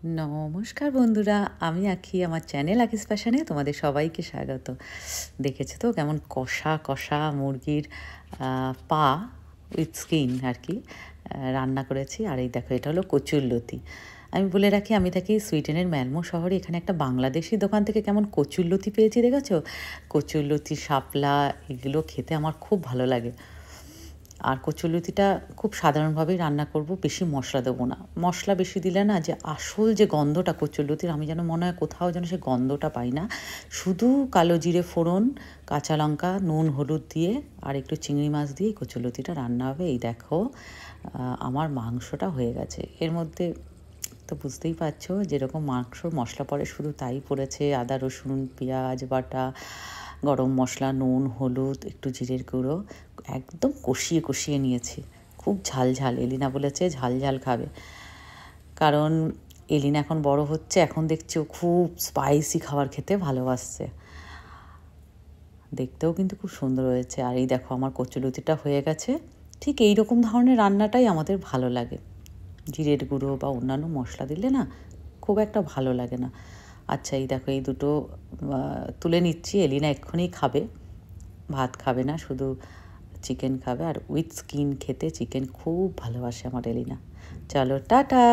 নমস্কার বন্ধুরা, আমি আঁখি। আমার চ্যানেল আঁকিস ফ্যাশনে তোমাদের সবাইকে স্বাগত। দেখেছো তো কেমন কষা কষা মুরগির পা উইথ স্কিন আর কি রান্না করেছি। আর এই দেখো, এটা হলো কচুরলতি। আমি বলে রাখি, আমি থাকি সুইডেনের ম্যালমো শহরে। এখানে একটা বাংলাদেশি দোকান থেকে কেমন কচুরলতি পেয়েছি, দেখেছো? কচুরলতি, শাপলা, এগুলো খেতে আমার খুব ভালো লাগে। আর কচুরলতিটা খুব সাধারণভাবেই রান্না করব, বেশি মশলা দেবো না। মশলা বেশি দিলে না, যে আসল যে গন্ধটা কচুরলতির, আমি যেন মনে হয় কোথাও যেন সে গন্ধটা পাই না। শুধু কালো জিরে ফোড়ন, কাঁচা লঙ্কা, নুন হলুদ দিয়ে আর একটু চিংড়ি মাছ দিয়ে কচুরলতিটা রান্না হবে। এই দেখো, আমার মাংসটা হয়ে গেছে। এর মধ্যে তো বুঝতেই পারছো যেরকম মাংসর মশলা পড়ে, শুধু তাই পড়েছে। আদা রসুন পেঁয়াজ বাটা, গরম মশলা, নুন হলুদ, একটু জিরের গুঁড়ো, একদম কষিয়ে কষিয়ে নিয়েছি। খুব ঝাল ঝাল। এলিনা বলেছে ঝাল ঝাল খাবে, কারণ এলিনা এখন বড় হচ্ছে। এখন দেখছি ও খুব স্পাইসি খাবার খেতে ভালোবাসছে। দেখতেও কিন্তু খুব সুন্দর হয়েছে। আর এই দেখো, আমার কচুলতিটা হয়ে গেছে। ঠিক এই রকম ধরনের রান্নাটাই আমাদের ভালো লাগে। জিরের গুঁড়ো বা অন্যান্য মশলা দিলে না খুব একটা ভালো লাগে না। আচ্ছা, এই দেখো, এই দুটো তুলে নিচ্ছি। এলিনা এক্ষুনি খাবে, ভাত খাবে না, শুধু চিকেন খাবে। আর উইথ স্কিন খেতে চিকেন খুব ভালোবাসে আমার এলিনা। চলো, টাটা।